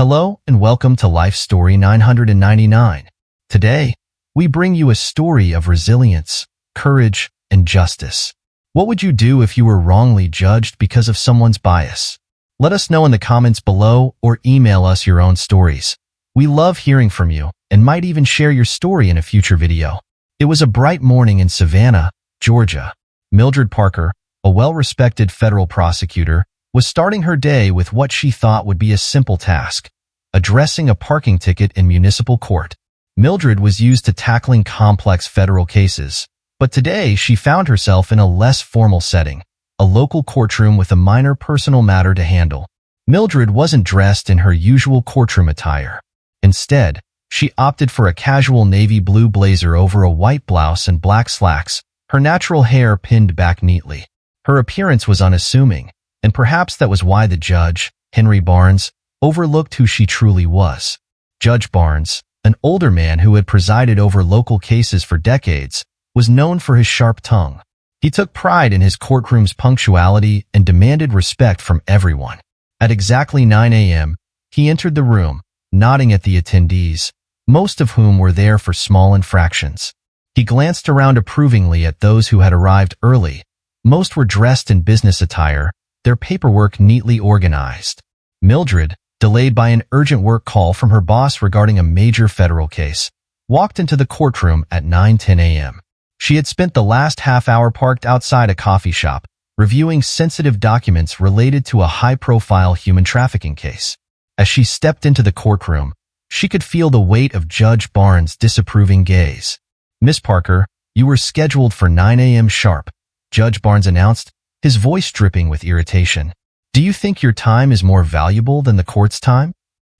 Hello and welcome to Life Story 999. Today, we bring you a story of resilience, courage, and justice. What would you do if you were wrongly judged because of someone's bias? Let us know in the comments below or email us your own stories. We love hearing from you and might even share your story in a future video. It was a bright morning in Savannah, Georgia. Mildred Parker, a well-respected federal prosecutor, was starting her day with what she thought would be a simple task: addressing a parking ticket in municipal court. Mildred was used to tackling complex federal cases, but today she found herself in a less formal setting, a local courtroom with a minor personal matter to handle. Mildred wasn't dressed in her usual courtroom attire. Instead, she opted for a casual navy blue blazer over a white blouse and black slacks, her natural hair pinned back neatly. Her appearance was unassuming, and perhaps that was why the judge, Henry Barnes, overlooked who she truly was. Judge Barnes, an older man who had presided over local cases for decades, was known for his sharp tongue. He took pride in his courtroom's punctuality and demanded respect from everyone. At exactly 9 a.m., he entered the room, nodding at the attendees, most of whom were there for small infractions. He glanced around approvingly at those who had arrived early. Most were dressed in business attire, their paperwork neatly organized. Mildred, delayed by an urgent work call from her boss regarding a major federal case, walked into the courtroom at 9:10 a.m. She had spent the last half hour parked outside a coffee shop, reviewing sensitive documents related to a high-profile human trafficking case. As she stepped into the courtroom, she could feel the weight of Judge Barnes' disapproving gaze. "Miss Parker, you were scheduled for 9 a.m. sharp," Judge Barnes announced, his voice dripping with irritation. "Do you think your time is more valuable than the court's time?"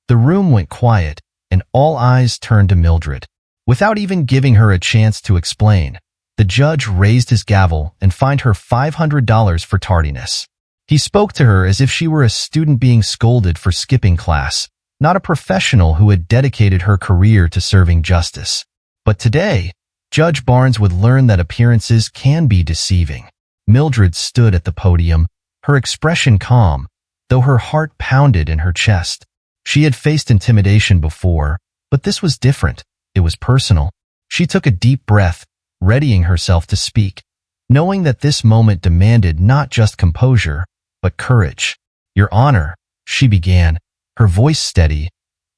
The room went quiet, and all eyes turned to Mildred. Without even giving her a chance to explain, the judge raised his gavel and fined her $500 for tardiness. He spoke to her as if she were a student being scolded for skipping class, not a professional who had dedicated her career to serving justice. But today, Judge Barnes would learn that appearances can be deceiving. Mildred stood at the podium, her expression calm, though her heart pounded in her chest. She had faced intimidation before, but this was different. It was personal. She took a deep breath, readying herself to speak, knowing that this moment demanded not just composure, but courage. "Your Honor," she began, her voice steady,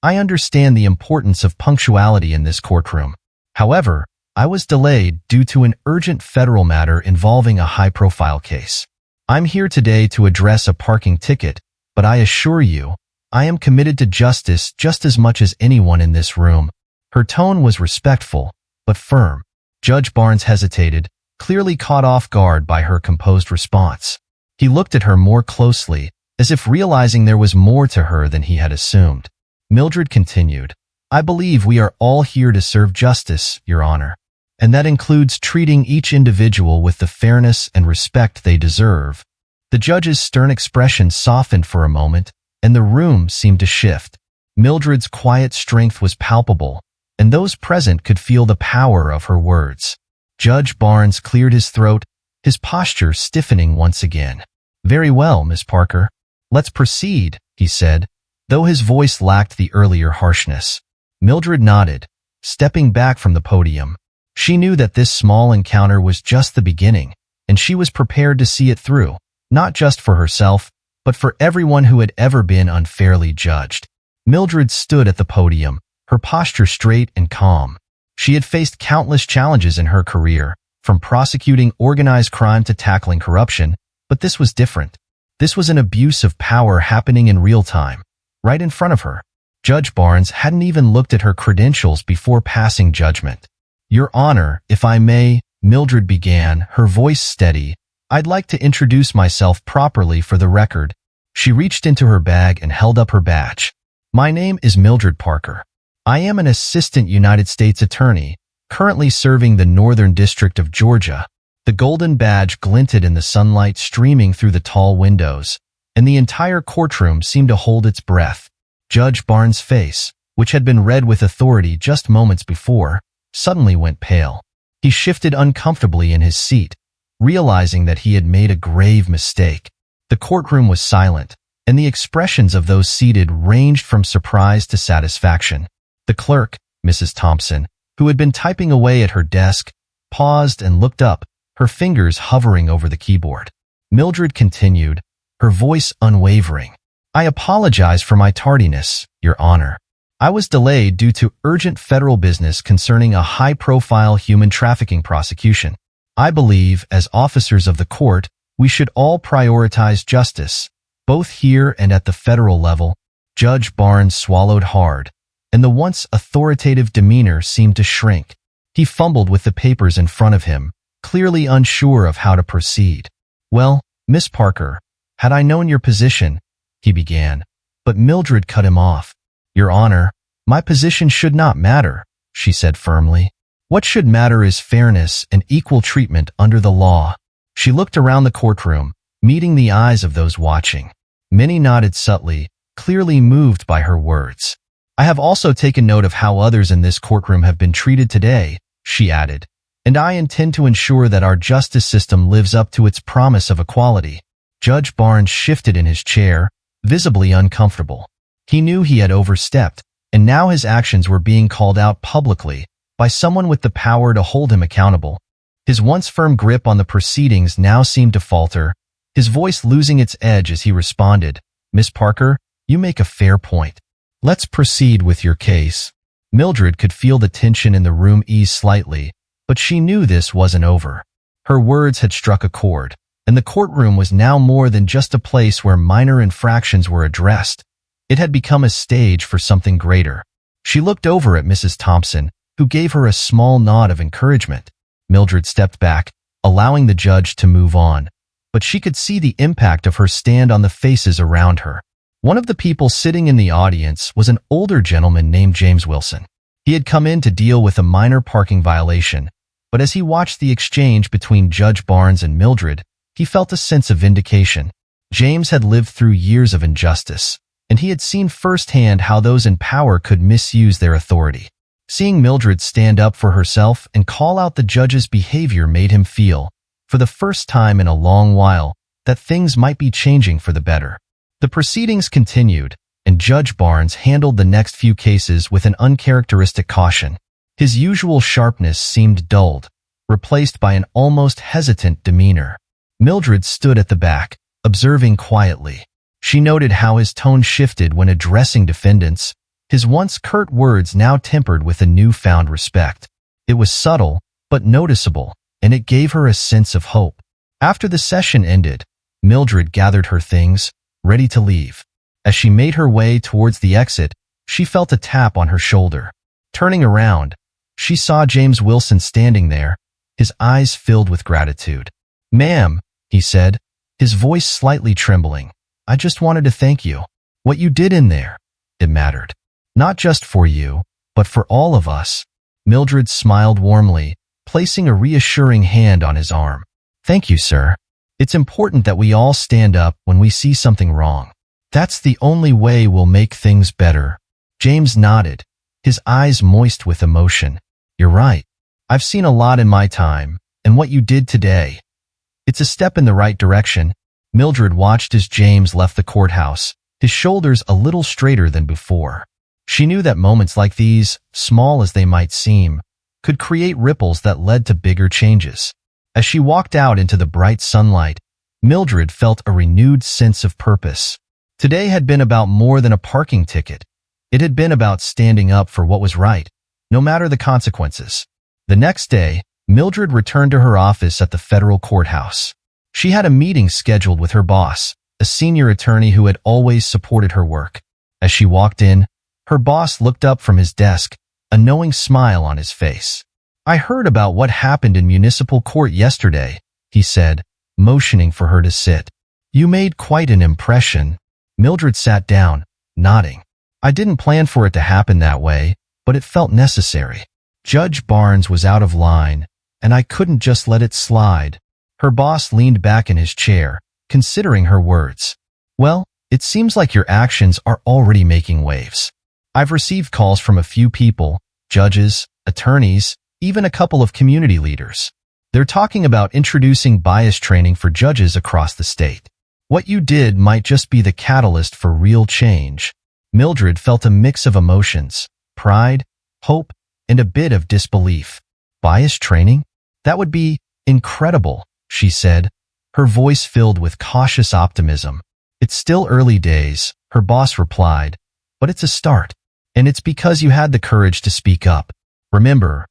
"I understand the importance of punctuality in this courtroom. However, I was delayed due to an urgent federal matter involving a high-profile case. I'm here today to address a parking ticket, but I assure you, I am committed to justice just as much as anyone in this room." Her tone was respectful, but firm. Judge Barnes hesitated, clearly caught off guard by her composed response. He looked at her more closely, as if realizing there was more to her than he had assumed. Mildred continued, "I believe we are all here to serve justice, Your Honor. And that includes treating each individual with the fairness and respect they deserve." The judge's stern expression softened for a moment, and the room seemed to shift. Mildred's quiet strength was palpable, and those present could feel the power of her words. Judge Barnes cleared his throat, his posture stiffening once again. "Very well, Miss Parker. Let's proceed," he said, though his voice lacked the earlier harshness. Mildred nodded, stepping back from the podium. She knew that this small encounter was just the beginning, and she was prepared to see it through, not just for herself, but for everyone who had ever been unfairly judged. Mildred stood at the podium, her posture straight and calm. She had faced countless challenges in her career, from prosecuting organized crime to tackling corruption, but this was different. This was an abuse of power happening in real time, right in front of her. Judge Barnes hadn't even looked at her credentials before passing judgment. "Your Honor, if I may," Mildred began, her voice steady, "I'd like to introduce myself properly for the record." She reached into her bag and held up her badge. "My name is Mildred Parker. I am an assistant United States attorney, currently serving the Northern District of Georgia." The golden badge glinted in the sunlight streaming through the tall windows, and the entire courtroom seemed to hold its breath. Judge Barnes' face, which had been red with authority just moments before, suddenly went pale. He shifted uncomfortably in his seat, realizing that he had made a grave mistake. The courtroom was silent, and the expressions of those seated ranged from surprise to satisfaction. The clerk, Mrs. Thompson, who had been typing away at her desk, paused and looked up, her fingers hovering over the keyboard. Mildred continued, her voice unwavering. I apologize for my tardiness, Your Honor. I was delayed due to urgent federal business concerning a high-profile human trafficking prosecution. I believe, as officers of the court, we should all prioritize justice, both here and at the federal level. Judge Barnes swallowed hard, and the once authoritative demeanor seemed to shrink. He fumbled with the papers in front of him, clearly unsure of how to proceed. Well, Miss Parker, had I known your position, he began, but Mildred cut him off. Your Honor, my position should not matter, she said firmly. What should matter is fairness and equal treatment under the law. She looked around the courtroom, meeting the eyes of those watching. Many nodded subtly, clearly moved by her words. I have also taken note of how others in this courtroom have been treated today, she added, and I intend to ensure that our justice system lives up to its promise of equality. Judge Barnes shifted in his chair, visibly uncomfortable. He knew he had overstepped, and now his actions were being called out publicly by someone with the power to hold him accountable. His once firm grip on the proceedings now seemed to falter, his voice losing its edge as he responded, Miss Parker, you make a fair point. Let's proceed with your case. Mildred could feel the tension in the room ease slightly, but she knew this wasn't over. Her words had struck a chord, and the courtroom was now more than just a place where minor infractions were addressed. It had become a stage for something greater. She looked over at Mrs. Thompson, who gave her a small nod of encouragement. Mildred stepped back, allowing the judge to move on, but she could see the impact of her stand on the faces around her. One of the people sitting in the audience was an older gentleman named James Wilson. He had come in to deal with a minor parking violation, but as he watched the exchange between Judge Barnes and Mildred, he felt a sense of vindication. James had lived through years of injustice, and he had seen firsthand how those in power could misuse their authority. Seeing Mildred stand up for herself and call out the judge's behavior made him feel, for the first time in a long while, that things might be changing for the better. The proceedings continued, and Judge Barnes handled the next few cases with an uncharacteristic caution. His usual sharpness seemed dulled, replaced by an almost hesitant demeanor. Mildred stood at the back, observing quietly. She noted how his tone shifted when addressing defendants, his once curt words now tempered with a newfound respect. It was subtle, but noticeable, and it gave her a sense of hope. After the session ended, Mildred gathered her things, ready to leave. As she made her way towards the exit, she felt a tap on her shoulder. Turning around, she saw James Wilson standing there, his eyes filled with gratitude. Ma'am, he said, his voice slightly trembling, I just wanted to thank you. What you did in there, it mattered. Not just for you, but for all of us. Mildred smiled warmly, placing a reassuring hand on his arm. Thank you, sir. It's important that we all stand up when we see something wrong. That's the only way we'll make things better. James nodded, his eyes moist with emotion. You're right. I've seen a lot in my time, and what you did today, it's a step in the right direction. Mildred watched as James left the courthouse, his shoulders a little straighter than before. She knew that moments like these, small as they might seem, could create ripples that led to bigger changes. As she walked out into the bright sunlight, Mildred felt a renewed sense of purpose. Today had been about more than a parking ticket. It had been about standing up for what was right, no matter the consequences. The next day, Mildred returned to her office at the federal courthouse. She had a meeting scheduled with her boss, a senior attorney who had always supported her work. As she walked in, her boss looked up from his desk, a knowing smile on his face. I heard about what happened in municipal court yesterday, he said, motioning for her to sit. You made quite an impression. Mildred sat down, nodding. I didn't plan for it to happen that way, but it felt necessary. Judge Barnes was out of line, and I couldn't just let it slide. Her boss leaned back in his chair, considering her words. Well, it seems like your actions are already making waves. I've received calls from a few people, judges, attorneys, even a couple of community leaders. They're talking about introducing bias training for judges across the state. What you did might just be the catalyst for real change. Mildred felt a mix of emotions, pride, hope, and a bit of disbelief. Bias training? That would be incredible, she said, her voice filled with cautious optimism. It's still early days, her boss replied, but it's a start. And it's because you had the courage to speak up. Remember,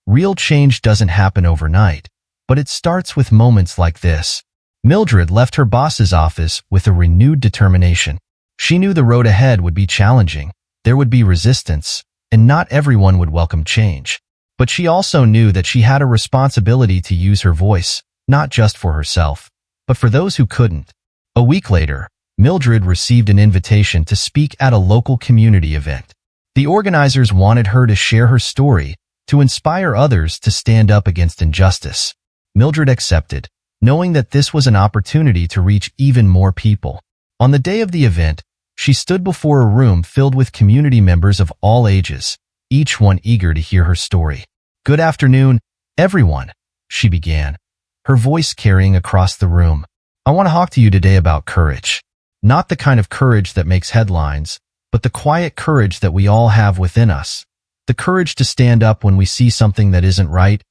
real change doesn't happen overnight, but it starts with moments like this. Mildred left her boss's office with a renewed determination. She knew the road ahead would be challenging, there would be resistance, and not everyone would welcome change. But she also knew that she had a responsibility to use her voice, not just for herself, but for those who couldn't. A week later, Mildred received an invitation to speak at a local community event. The organizers wanted her to share her story, to inspire others to stand up against injustice. Mildred accepted, knowing that this was an opportunity to reach even more people. On the day of the event, she stood before a room filled with community members of all ages, each one eager to hear her story. "Good afternoon, everyone," she began, her voice carrying across the room. "I want to talk to you today about courage. Not the kind of courage that makes headlines, but the quiet courage that we all have within us. The courage to stand up when we see something that isn't right."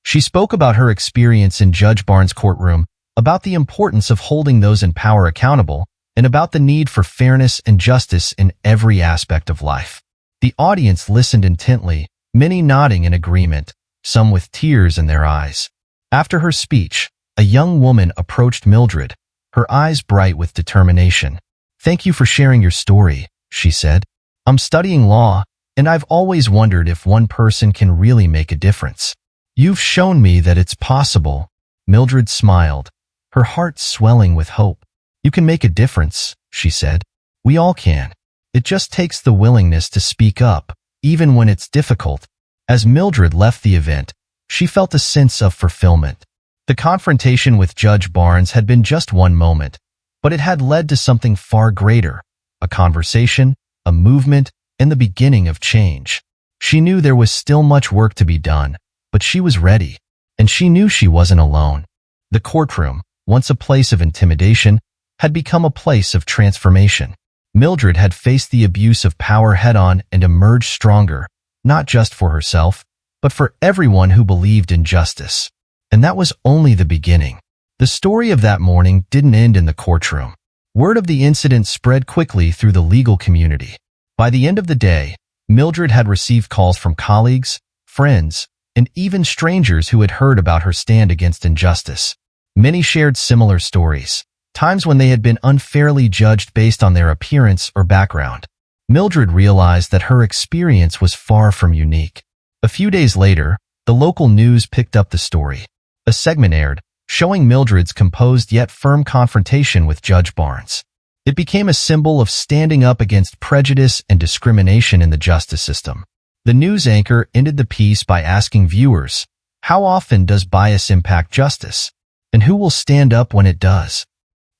She spoke about her experience in Judge Barnes' courtroom, about the importance of holding those in power accountable, and about the need for fairness and justice in every aspect of life. The audience listened intently, many nodding in agreement, some with tears in their eyes. After her speech, a young woman approached Mildred, her eyes bright with determination. "Thank you for sharing your story," she said. "I'm studying law, and I've always wondered if one person can really make a difference. You've shown me that it's possible." Mildred smiled, her heart swelling with hope. "You can make a difference," she said. "We all can. It just takes the willingness to speak up, even when it's difficult." As Mildred left the event, she felt a sense of fulfillment. The confrontation with Judge Barnes had been just one moment, but it had led to something far greater, a conversation, a movement, and the beginning of change. She knew there was still much work to be done, but she was ready, and she knew she wasn't alone. The courtroom, once a place of intimidation, had become a place of transformation. Mildred had faced the abuse of power head-on and emerged stronger, not just for herself, but for everyone who believed in justice. And that was only the beginning. The story of that morning didn't end in the courtroom. Word of the incident spread quickly through the legal community. By the end of the day, Mildred had received calls from colleagues, friends, and even strangers who had heard about her stand against injustice. Many shared similar stories, times when they had been unfairly judged based on their appearance or background. Mildred realized that her experience was far from unique. A few days later, the local news picked up the story. A segment aired, showing Mildred's composed yet firm confrontation with Judge Barnes. It became a symbol of standing up against prejudice and discrimination in the justice system. The news anchor ended the piece by asking viewers, "How often does bias impact justice? And who will stand up when it does?"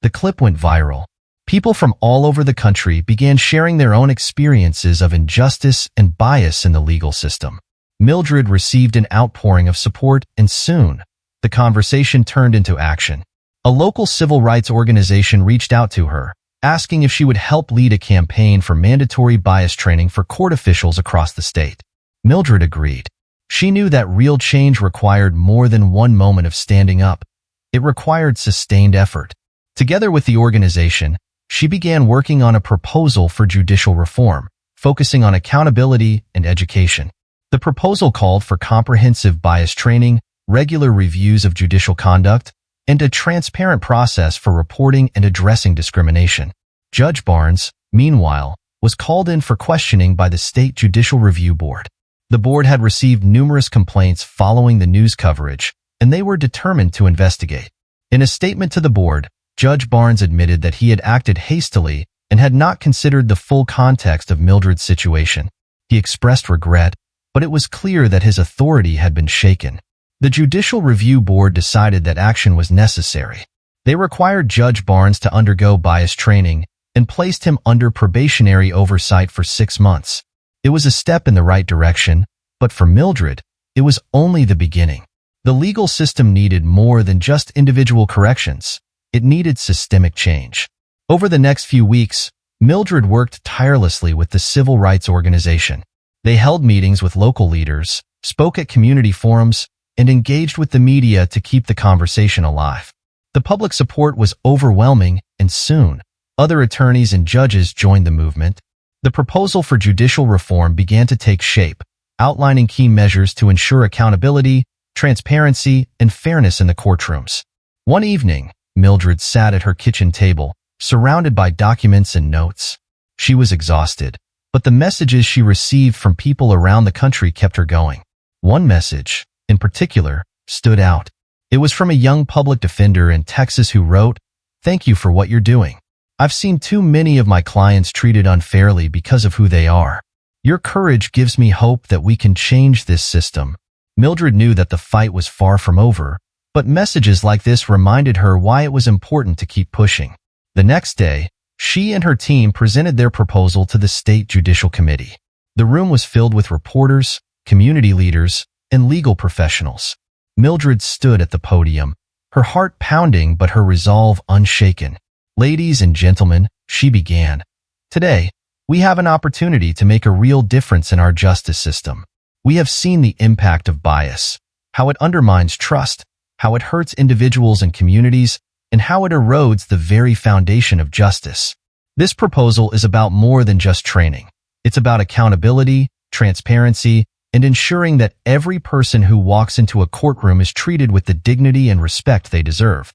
The clip went viral. People from all over the country began sharing their own experiences of injustice and bias in the legal system. Mildred received an outpouring of support, and soon, the conversation turned into action. A local civil rights organization reached out to her, asking if she would help lead a campaign for mandatory bias training for court officials across the state. Mildred agreed. She knew that real change required more than one moment of standing up. It required sustained effort. Together with the organization, she began working on a proposal for judicial reform, focusing on accountability and education. The proposal called for comprehensive bias training, regular reviews of judicial conduct, and a transparent process for reporting and addressing discrimination. Judge Barnes, meanwhile, was called in for questioning by the State Judicial Review Board. The board had received numerous complaints following the news coverage, and they were determined to investigate. In a statement to the board, Judge Barnes admitted that he had acted hastily and had not considered the full context of Mildred's situation. He expressed regret, but it was clear that his authority had been shaken. The Judicial Review Board decided that action was necessary. They required Judge Barnes to undergo bias training and placed him under probationary oversight for 6 months. It was a step in the right direction, but for Mildred, it was only the beginning. The legal system needed more than just individual corrections. It needed systemic change. Over the next few weeks, Mildred worked tirelessly with the civil rights organization. They held meetings with local leaders, spoke at community forums, and engaged with the media to keep the conversation alive. The public support was overwhelming, and soon, other attorneys and judges joined the movement. The proposal for judicial reform began to take shape, outlining key measures to ensure accountability, transparency, and fairness in the courtrooms. One evening, Mildred sat at her kitchen table, surrounded by documents and notes. She was exhausted, but the messages she received from people around the country kept her going. One message, in particular, stood out. It was from a young public defender in Texas who wrote, "Thank you for what you're doing. I've seen too many of my clients treated unfairly because of who they are. Your courage gives me hope that we can change this system." Mildred knew that the fight was far from over, but messages like this reminded her why it was important to keep pushing. The next day, she and her team presented their proposal to the State Judicial Committee. The room was filled with reporters, community leaders, and legal professionals. Mildred stood at the podium, her heart pounding but her resolve unshaken. "Ladies and gentlemen," she began, "today, we have an opportunity to make a real difference in our justice system. We have seen the impact of bias, how it undermines trust, how it hurts individuals and communities, and how it erodes the very foundation of justice. This proposal is about more than just training. It's about accountability, transparency, and ensuring that every person who walks into a courtroom is treated with the dignity and respect they deserve."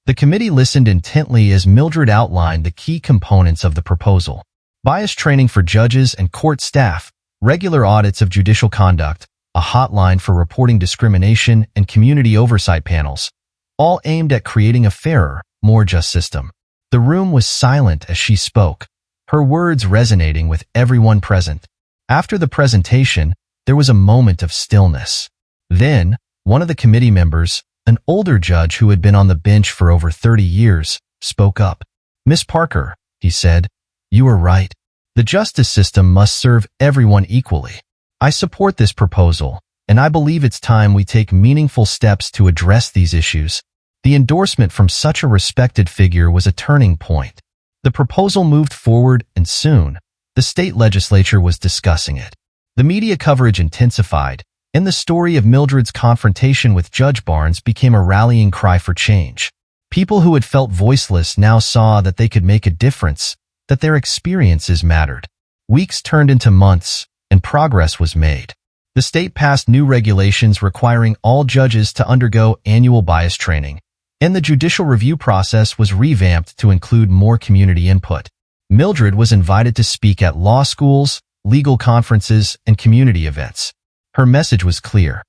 The committee listened intently as Mildred outlined the key components of the proposal: bias training for judges and court staff, regular audits of judicial conduct, a hotline for reporting discrimination, and community oversight panels, all aimed at creating a fairer, more just system. The room was silent as she spoke, her words resonating with everyone present. After the presentation, there was a moment of stillness. Then, one of the committee members, an older judge who had been on the bench for over 30 years, spoke up. "Miss Parker," he said, "you are right. The justice system must serve everyone equally. I support this proposal, and I believe it's time we take meaningful steps to address these issues." The endorsement from such a respected figure was a turning point. The proposal moved forward, and soon, the state legislature was discussing it. The media coverage intensified, and the story of Mildred's confrontation with Judge Barnes became a rallying cry for change. People who had felt voiceless now saw that they could make a difference, that their experiences mattered. Weeks turned into months, and progress was made. The state passed new regulations requiring all judges to undergo annual bias training, and the judicial review process was revamped to include more community input. Mildred was invited to speak at law schools, legal conferences, and community events. Her message was clear.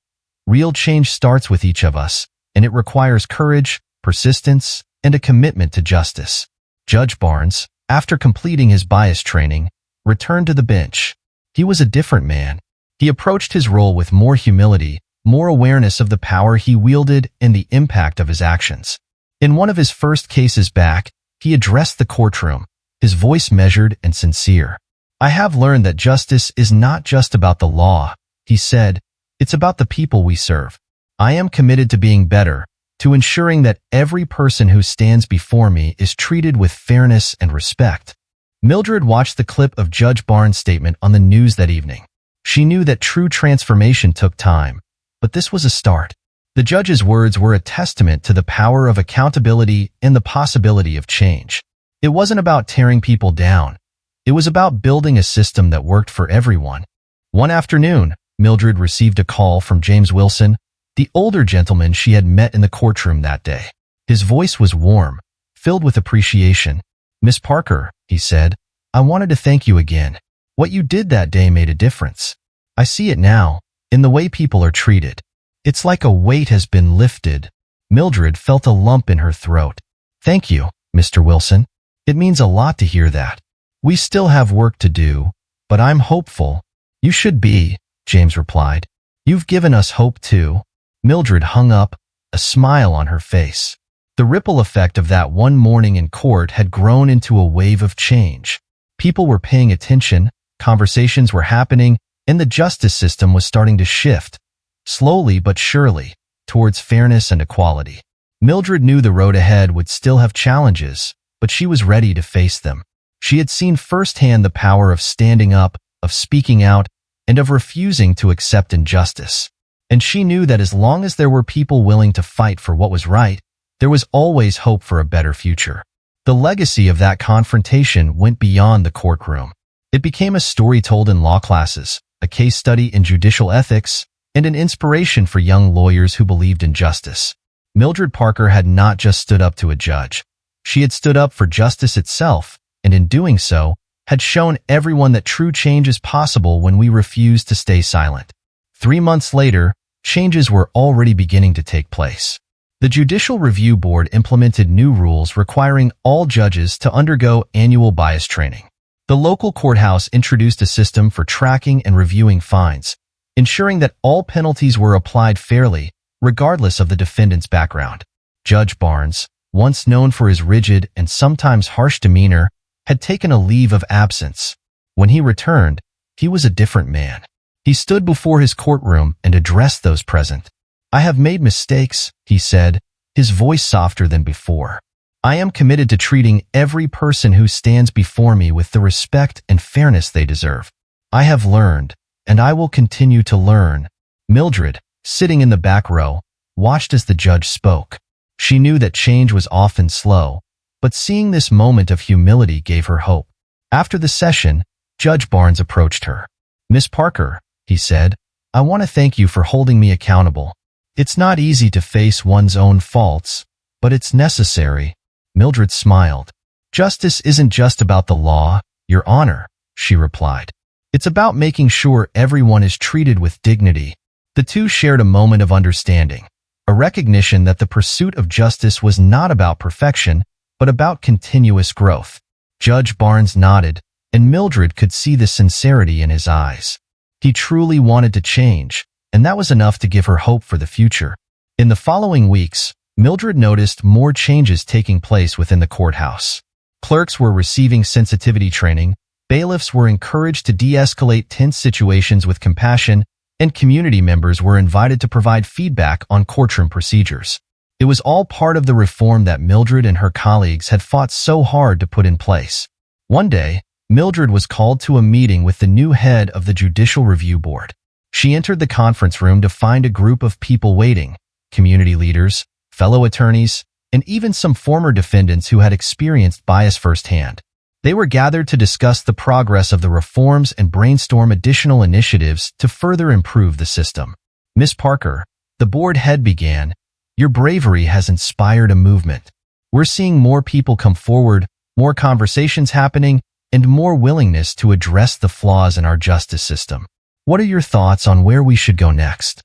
Real change starts with each of us, and it requires courage, persistence, and a commitment to justice. Judge Barnes, after completing his bias training, returned to the bench. He was a different man. He approached his role with more humility, more awareness of the power he wielded and the impact of his actions. In one of his first cases back, he addressed the courtroom, his voice measured and sincere. "I have learned that justice is not just about the law," he said. "It's about the people we serve. I am committed to being better, to ensuring that every person who stands before me is treated with fairness and respect." Mildred watched the clip of Judge Barnes' statement on the news that evening. She knew that true transformation took time, but this was a start. The judge's words were a testament to the power of accountability and the possibility of change. It wasn't about tearing people down. It was about building a system that worked for everyone. One afternoon, Mildred received a call from James Wilson, the older gentleman she had met in the courtroom that day. His voice was warm, filled with appreciation. "Miss Parker," he said, "I wanted to thank you again. What you did that day made a difference. I see it now, in the way people are treated. It's like a weight has been lifted." Mildred felt a lump in her throat. "Thank you, Mr. Wilson. It means a lot to hear that. We still have work to do, but I'm hopeful." "You should be," James replied. "You've given us hope too." Mildred hung up, a smile on her face. The ripple effect of that one morning in court had grown into a wave of change. People were paying attention, conversations were happening, and the justice system was starting to shift, slowly but surely, towards fairness and equality. Mildred knew the road ahead would still have challenges, but she was ready to face them. She had seen firsthand the power of standing up, of speaking out, and of refusing to accept injustice. And she knew that as long as there were people willing to fight for what was right, there was always hope for a better future. The legacy of that confrontation went beyond the courtroom. It became a story told in law classes, a case study in judicial ethics, and an inspiration for young lawyers who believed in justice. Mildred Parker had not just stood up to a judge. She had stood up for justice itself, and in doing so, had shown everyone that true change is possible when we refuse to stay silent. 3 months later, changes were already beginning to take place. The Judicial Review Board implemented new rules requiring all judges to undergo annual bias training. The local courthouse introduced a system for tracking and reviewing fines, ensuring that all penalties were applied fairly, regardless of the defendant's background. Judge Barnes, once known for his rigid and sometimes harsh demeanor, had taken a leave of absence. When he returned, he was a different man. He stood before his courtroom and addressed those present. "I have made mistakes," he said, his voice softer than before. "I am committed to treating every person who stands before me with the respect and fairness they deserve. I have learned, and I will continue to learn." Mildred, sitting in the back row, watched as the judge spoke. She knew that change was often slow, but seeing this moment of humility gave her hope. After the session, Judge Barnes approached her. "Miss Parker," he said, "I want to thank you for holding me accountable. It's not easy to face one's own faults, but it's necessary." Mildred smiled. "Justice isn't just about the law, Your Honor," she replied. "It's about making sure everyone is treated with dignity." The two shared a moment of understanding, a recognition that the pursuit of justice was not about perfection, but about continuous growth. Judge Barnes nodded, and Mildred could see the sincerity in his eyes. He truly wanted to change, and that was enough to give her hope for the future. In the following weeks, Mildred noticed more changes taking place within the courthouse. Clerks were receiving sensitivity training, bailiffs were encouraged to de-escalate tense situations with compassion, and community members were invited to provide feedback on courtroom procedures. It was all part of the reform that Mildred and her colleagues had fought so hard to put in place. One day, Mildred was called to a meeting with the new head of the Judicial Review Board. She entered the conference room to find a group of people waiting, community leaders, fellow attorneys, and even some former defendants who had experienced bias firsthand. They were gathered to discuss the progress of the reforms and brainstorm additional initiatives to further improve the system. "Miss Parker," the board head began, "your bravery has inspired a movement. We're seeing more people come forward, more conversations happening, and more willingness to address the flaws in our justice system. What are your thoughts on where we should go next?"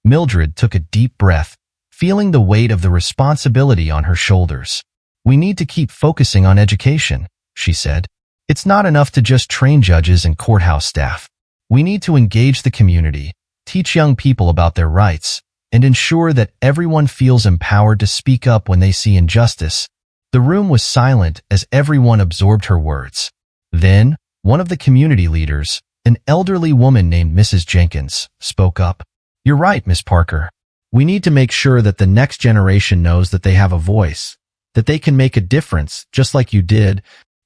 Mildred took a deep breath, feeling the weight of the responsibility on her shoulders. "We need to keep focusing on education," she said. "It's not enough to just train judges and courthouse staff. We need to engage the community, teach young people about their rights, and ensure that everyone feels empowered to speak up when they see injustice." The room was silent as everyone absorbed her words. Then, one of the community leaders, an elderly woman named Mrs. Jenkins, spoke up. "You're right, Miss Parker. We need to make sure that the next generation knows that they have a voice, that they can make a difference, just like you did."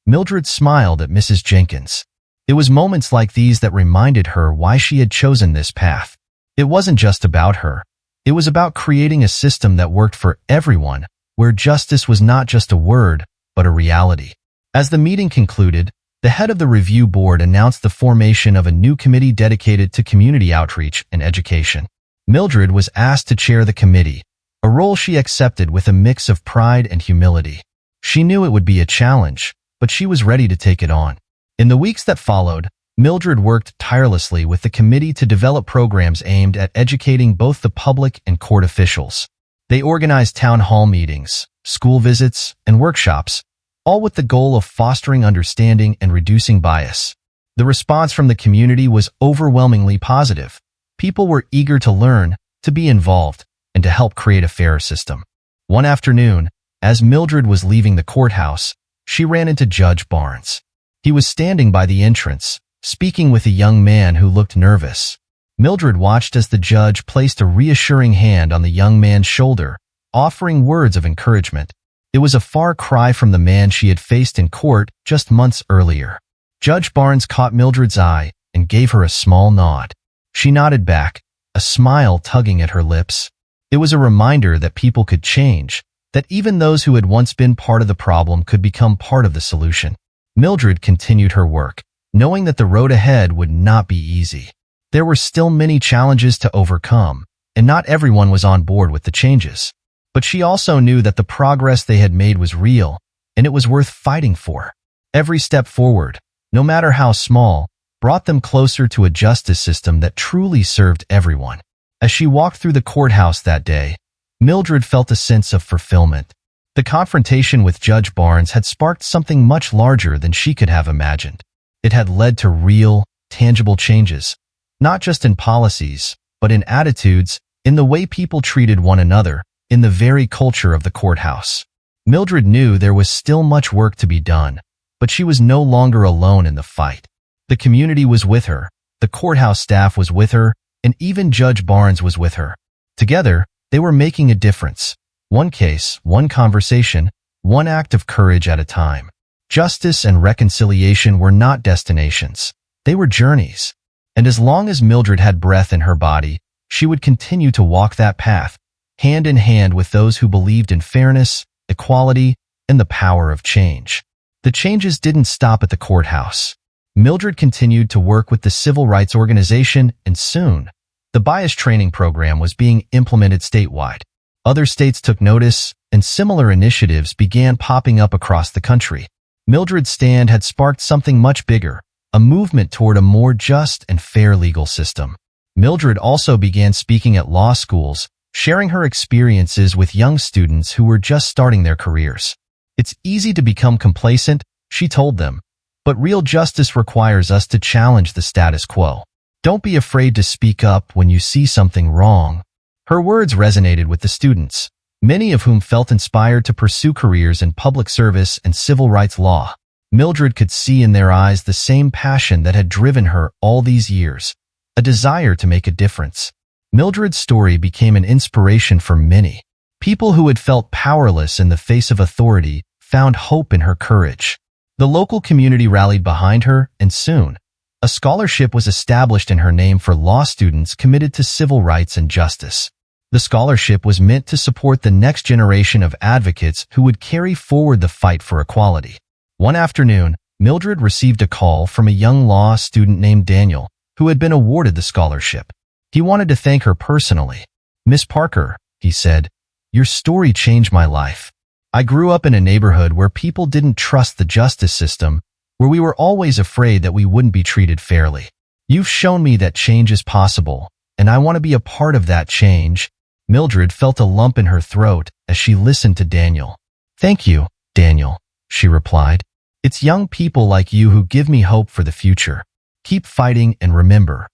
Mildred smiled at Mrs. Jenkins. It was moments like these that reminded her why she had chosen this path. It wasn't just about her. It was about creating a system that worked for everyone, where justice was not just a word, but a reality. As the meeting concluded, the head of the review board announced the formation of a new committee dedicated to community outreach and education. Mildred was asked to chair the committee, a role she accepted with a mix of pride and humility. She knew it would be a challenge, but she was ready to take it on. In the weeks that followed, Mildred worked tirelessly with the committee to develop programs aimed at educating both the public and court officials. They organized town hall meetings, school visits, and workshops, all with the goal of fostering understanding and reducing bias. The response from the community was overwhelmingly positive. People were eager to learn, to be involved, and to help create a fairer system. One afternoon, as Mildred was leaving the courthouse, she ran into Judge Barnes. He was standing by the entrance, speaking with a young man who looked nervous. Mildred watched as the judge placed a reassuring hand on the young man's shoulder, offering words of encouragement. It was a far cry from the man she had faced in court just months earlier. Judge Barnes caught Mildred's eye and gave her a small nod. She nodded back, a smile tugging at her lips. It was a reminder that people could change, that even those who had once been part of the problem could become part of the solution. Mildred continued her work, knowing that the road ahead would not be easy. There were still many challenges to overcome, and not everyone was on board with the changes. But she also knew that the progress they had made was real, and it was worth fighting for. Every step forward, no matter how small, brought them closer to a justice system that truly served everyone. As she walked through the courthouse that day, Mildred felt a sense of fulfillment. The confrontation with Judge Barnes had sparked something much larger than she could have imagined. It had led to real, tangible changes, not just in policies, but in attitudes, in the way people treated one another, in the very culture of the courthouse. Mildred knew there was still much work to be done, but she was no longer alone in the fight. The community was with her, the courthouse staff was with her, and even Judge Barnes was with her. Together, they were making a difference. One case, one conversation, one act of courage at a time. Justice and reconciliation were not destinations. They were journeys. And as long as Mildred had breath in her body, she would continue to walk that path, hand in hand with those who believed in fairness, equality, and the power of change. The changes didn't stop at the courthouse. Mildred continued to work with the civil rights organization, and soon, the bias training program was being implemented statewide. Other states took notice, and similar initiatives began popping up across the country. Mildred's stand had sparked something much bigger, a movement toward a more just and fair legal system. Mildred also began speaking at law schools, sharing her experiences with young students who were just starting their careers. It's easy to become complacent, she told them, but real justice requires us to challenge the status quo. Don't be afraid to speak up when you see something wrong. Her words resonated with the students, many of whom felt inspired to pursue careers in public service and civil rights law. Mildred could see in their eyes the same passion that had driven her all these years, a desire to make a difference. Mildred's story became an inspiration for many. People who had felt powerless in the face of authority found hope in her courage. The local community rallied behind her, and soon, a scholarship was established in her name for law students committed to civil rights and justice. The scholarship was meant to support the next generation of advocates who would carry forward the fight for equality. One afternoon, Mildred received a call from a young law student named Daniel, who had been awarded the scholarship. He wanted to thank her personally. "Miss Parker," he said, "your story changed my life. I grew up in a neighborhood where people didn't trust the justice system, where we were always afraid that we wouldn't be treated fairly. You've shown me that change is possible, and I want to be a part of that change." Mildred felt a lump in her throat as she listened to Daniel. "Thank you, Daniel," she replied. "It's young people like you who give me hope for the future. Keep fighting and remember,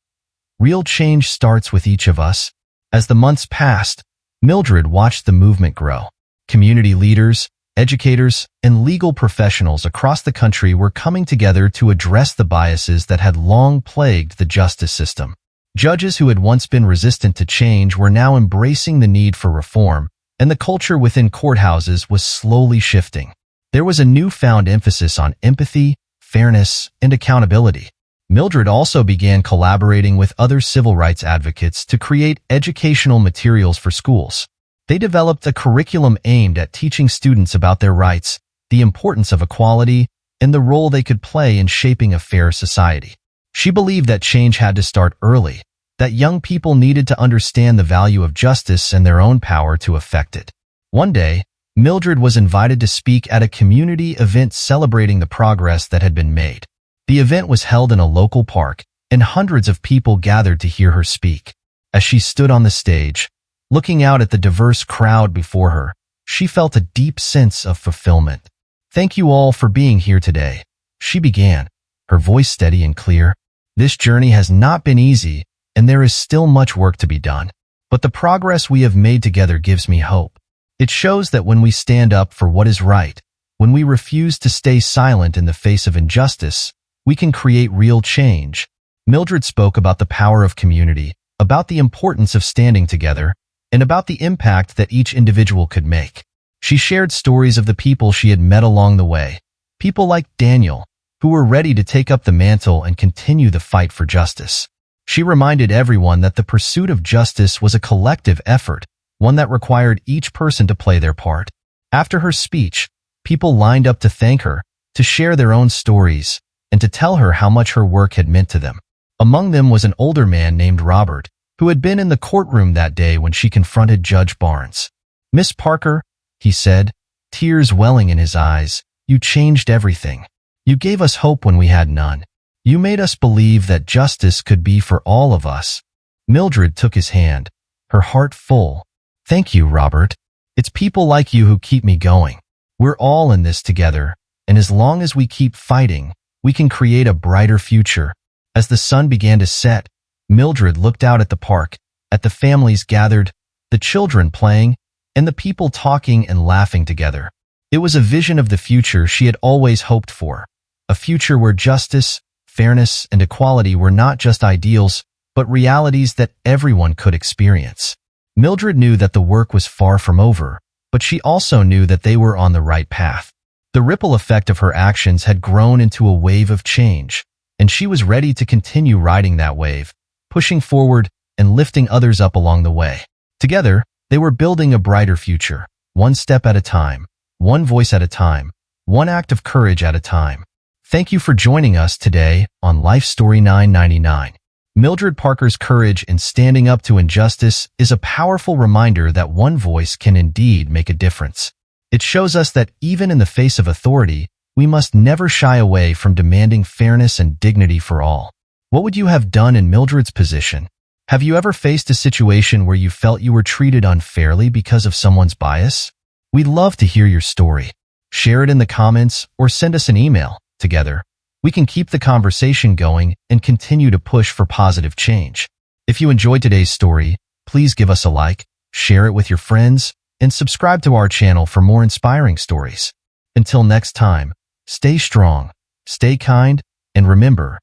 real change starts with each of us." As the months passed, Mildred watched the movement grow. Community leaders, educators, and legal professionals across the country were coming together to address the biases that had long plagued the justice system. Judges who had once been resistant to change were now embracing the need for reform, and the culture within courthouses was slowly shifting. There was a newfound emphasis on empathy, fairness, and accountability. Mildred also began collaborating with other civil rights advocates to create educational materials for schools. They developed a curriculum aimed at teaching students about their rights, the importance of equality, and the role they could play in shaping a fair society. She believed that change had to start early, that young people needed to understand the value of justice and their own power to affect it. One day, Mildred was invited to speak at a community event celebrating the progress that had been made. The event was held in a local park, and hundreds of people gathered to hear her speak. As she stood on the stage, looking out at the diverse crowd before her, she felt a deep sense of fulfillment. "Thank you all for being here today," she began, her voice steady and clear. "This journey has not been easy, and there is still much work to be done. But the progress we have made together gives me hope. It shows that when we stand up for what is right, when we refuse to stay silent in the face of injustice, we can create real change." Mildred spoke about the power of community, about the importance of standing together, and about the impact that each individual could make. She shared stories of the people she had met along the way, people like Daniel, who were ready to take up the mantle and continue the fight for justice. She reminded everyone that the pursuit of justice was a collective effort, one that required each person to play their part. After her speech, people lined up to thank her, to share their own stories, and to tell her how much her work had meant to them. Among them was an older man named Robert, who had been in the courtroom that day when she confronted Judge Barnes. "Miss Parker," he said, tears welling in his eyes, "you changed everything. You gave us hope when we had none. You made us believe that justice could be for all of us." Mildred took his hand, her heart full. "Thank you, Robert. It's people like you who keep me going. We're all in this together, and as long as we keep fighting, we can create a brighter future." As the sun began to set, Mildred looked out at the park, at the families gathered, the children playing, and the people talking and laughing together. It was a vision of the future she had always hoped for, a future where justice, fairness, and equality were not just ideals, but realities that everyone could experience. Mildred knew that the work was far from over, but she also knew that they were on the right path. The ripple effect of her actions had grown into a wave of change, and she was ready to continue riding that wave, pushing forward and lifting others up along the way. Together, they were building a brighter future, one step at a time, one voice at a time, one act of courage at a time. Thank you for joining us today on Life Story 999. Mildred Parker's courage in standing up to injustice is a powerful reminder that one voice can indeed make a difference. It shows us that even in the face of authority, we must never shy away from demanding fairness and dignity for all. What would you have done in Mildred's position? Have you ever faced a situation where you felt you were treated unfairly because of someone's bias? We'd love to hear your story. Share it in the comments or send us an email. Together, we can keep the conversation going and continue to push for positive change. If you enjoyed today's story, please give us a like, share it with your friends, and subscribe to our channel for more inspiring stories. Until next time, stay strong, stay kind, and remember,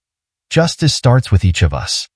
justice starts with each of us.